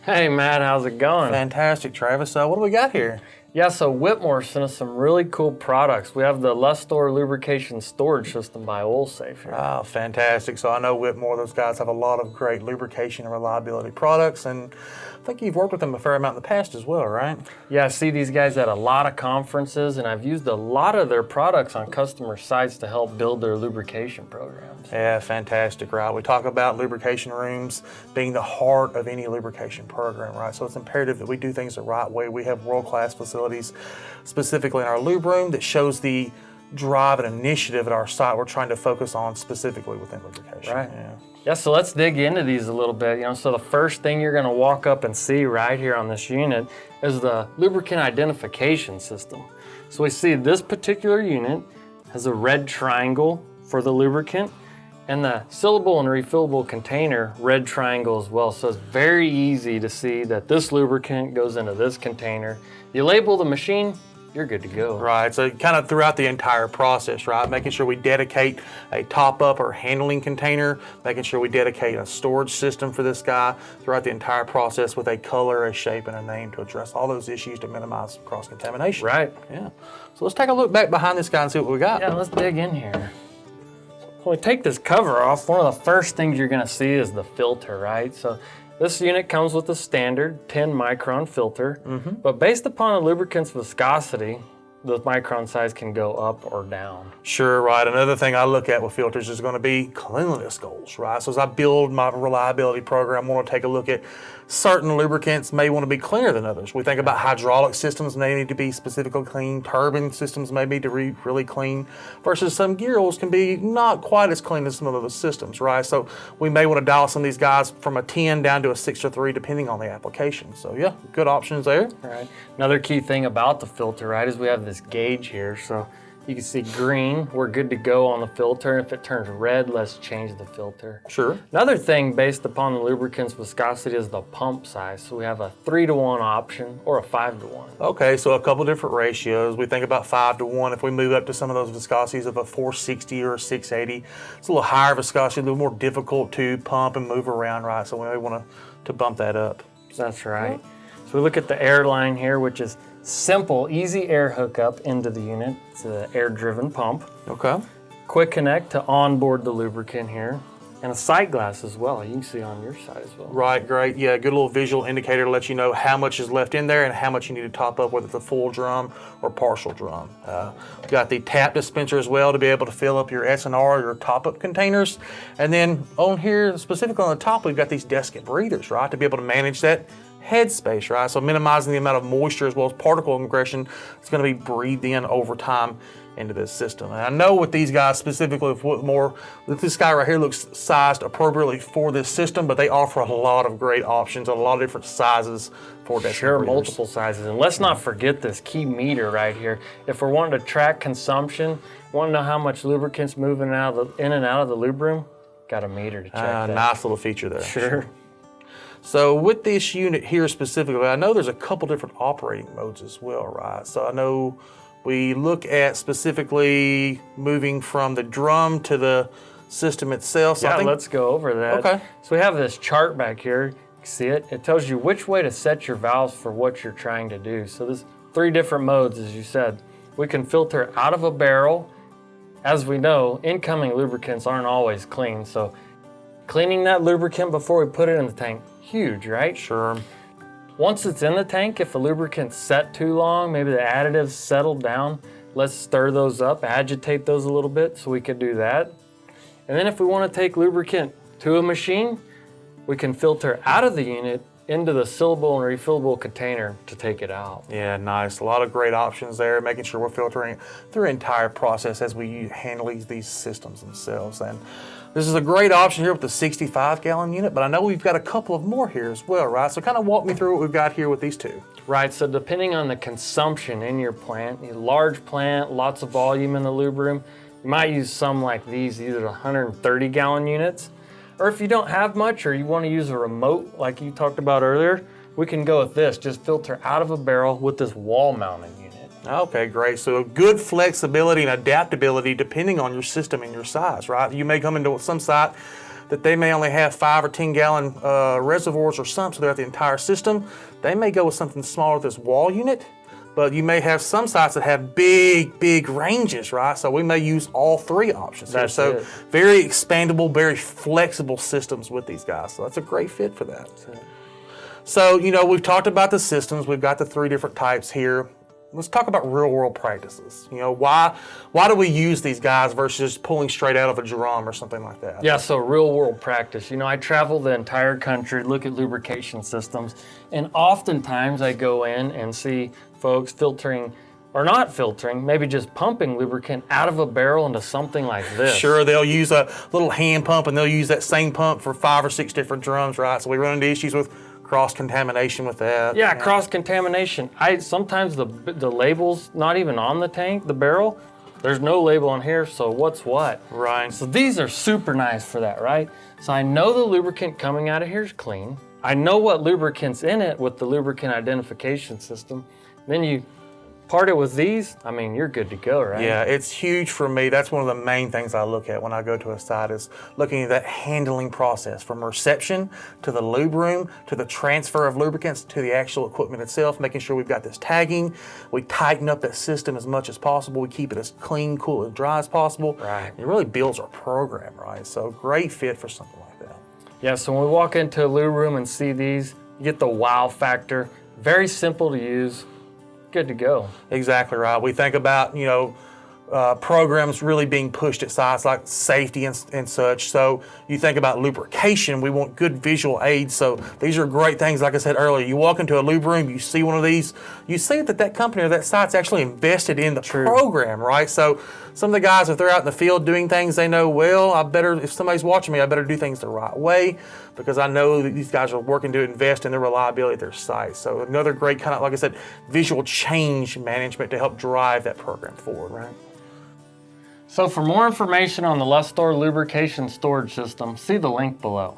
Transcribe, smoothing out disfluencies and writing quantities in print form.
Hey Matt, how's it going? Fantastic, Travis. So what do we got here? Yeah, so Whitmore sent us some really cool products. We have the Lustor Lubrication Storage System by OilSafe here. Oh, fantastic. So I know Whitmore, those guys have a lot of great lubrication and reliability products, and I think you've worked with them a fair amount in the past as well, right? Yeah, I see these guys at a lot of conferences, and I've used a lot of their products on customer sites to help build their lubrication programs. Yeah, fantastic, right? We talk about lubrication rooms being the heart of any lubrication program, right? So it's imperative that we do things the right way. We have world-class facilities, specifically in our lube room, that shows the drive and initiative at our site we're trying to focus on specifically within lubrication. Right. Yeah, so let's dig into these a little bit. So the first thing you're going to walk up and see right here on this unit is the lubricant identification system. So we see this particular unit has a red triangle for the lubricant, and the sealable and refillable container red triangle as well. So it's very easy to see that this lubricant goes into this container. You label the machine, you're good to go. Right, so kind of throughout the entire process, right? Making sure we dedicate a top-up or handling container, making sure we dedicate a storage system for this guy throughout the entire process with a color, a shape, and a name to address all those issues to minimize cross-contamination. Right. Yeah. So let's take a look back behind this guy and see what we got. Yeah, let's dig in here. When we take this cover off, one of the first things you're gonna see is the filter, right? So this unit comes with a standard 10 micron filter, but based upon a lubricant's viscosity, the micron size can go up or down. Sure, right. Another thing I look at with filters is going to be cleanliness goals, right? So as I build my reliability program, I want to take a look at certain lubricants may want to be cleaner than others. We think about hydraulic systems may need to be specifically clean, turbine systems may be really clean, versus some gear oils can be not quite as clean as some of those systems, right? So we may want to dial some of these guys from a 10 down to a 6 or 3 depending on the application. So yeah, good options there. Right. Another key thing about the filter, right, is we have this gauge here. So you can see green, we're good to go on the filter. If it turns red, let's change the filter. Sure. Another thing based upon the lubricant's viscosity is the pump size. So we have a 3-to-1 option or a 5-to-1. Okay, so a couple different ratios. We think about 5-to-1. If we move up to some of those viscosities of a 460 or a 680, it's a little higher viscosity, a little more difficult to pump and move around, right? So we may want to bump that up. That's right. So we look at the air line here, which is simple, easy air hookup into the unit. It's an air-driven pump. Okay. Quick connect to onboard the lubricant here, and a sight glass as well. You can see on your side as well. Right, great. Yeah, good little visual indicator to let you know how much is left in there and how much you need to top up, whether it's a full drum or partial drum. We've got the tap dispenser as well to be able to fill up your S&R, your top-up containers. And then on here, specifically on the top, we've got these desiccant breathers, right, to be able to manage that headspace, right? So minimizing the amount of moisture as well as particle ingression is going to be breathed in over time into this system. And I know with these guys specifically with Whitmore, this guy right here looks sized appropriately for this system, but they offer a lot of great options, a lot of different sizes for that. Sure, multiple sizes. And let's not forget this key meter right here. If we're wanting to track consumption, want to know how much lubricant's moving in and out of the lube room, got a meter to check that. Nice little feature there. Sure. So with this unit here specifically, I know there's a couple different operating modes as well, right? So I know we look at specifically moving from the drum to the system itself. So yeah, let's go over that. Okay. So we have this chart back here. You see it? It tells you which way to set your valves for what you're trying to do. So there's 3 different modes, as you said. We can filter out of a barrel. As we know, incoming lubricants aren't always clean. So cleaning that lubricant before we put it in the tank, huge, right? Sure. Once it's in the tank, if the lubricant's set too long, maybe the additives settled down, let's stir those up, agitate those a little bit so we could do that. And then if we want to take lubricant to a machine, we can filter out of the unit into the sealable and refillable container to take it out. Yeah, nice. A lot of great options there, making sure we're filtering through the entire process as we handle these systems themselves. And this is a great option here with the 65-gallon unit, but I know we've got a couple of more here as well, right? So kind of walk me through what we've got here with these 2. Right, so depending on the consumption in your plant, a large plant, lots of volume in the lube room, you might use some like these, either 130-gallon units, or if you don't have much or you want to use a remote like you talked about earlier, we can go with this. Just filter out of a barrel with this wall mounting unit. Okay, great. So good flexibility and adaptability depending on your system and your size, right? You may come into some site that they may only have 5 or 10 gallon reservoirs or sumps throughout the entire system, they may go with something smaller with this wall unit. But you may have some sites that have big ranges, right? So we may use all 3 options here. So very expandable, very flexible systems with these guys. So that's a great fit for that. So, you know, we've talked about the systems. We've got the 3 different types here. Let's talk about real world practices. You know, why do we use these guys versus just pulling straight out of a drum or something like that? Yeah, so real world practice. You know, I travel the entire country, look at lubrication systems, and oftentimes I go in and see folks filtering, or not filtering, maybe just pumping lubricant out of a barrel into something like this. Sure, they'll use a little hand pump and they'll use that same pump for 5 or 6 different drums, right? So we run into issues with cross-contamination with that. Yeah, cross-contamination. Sometimes the label's not even on the tank, the barrel. There's no label on here, so what's what? Right. So these are super nice for that, right? So I know the lubricant coming out of here is clean. I know what lubricant's in it with the lubricant identification system. Then you part it with these, I mean, you're good to go, right? Yeah, it's huge for me. That's one of the main things I look at when I go to a site is looking at that handling process from reception to the lube room to the transfer of lubricants to the actual equipment itself, making sure we've got this tagging. We tighten up that system as much as possible. We keep it as clean, cool, and dry as possible. Right. It really builds our program, right? So great fit for something like that. Yeah, so when we walk into a lube room and see these, you get the wow factor. Very simple to use. Good to go. Exactly right. We think about, you know, programs really being pushed at sites like safety and such. So you think about lubrication, we want good visual aids. So these are great things. Like I said earlier, you walk into a lube room, you see one of these, you see that company or that site's actually invested in the program, right? So some of the guys, if they're out in the field doing things, they know, well, if somebody's watching me, I better do things the right way because I know that these guys are working to invest in the reliability of their site. So another great kind of, like I said, visual change management to help drive that program forward, right? So for more information on the Lustor Lubrication Storage System, see the link below.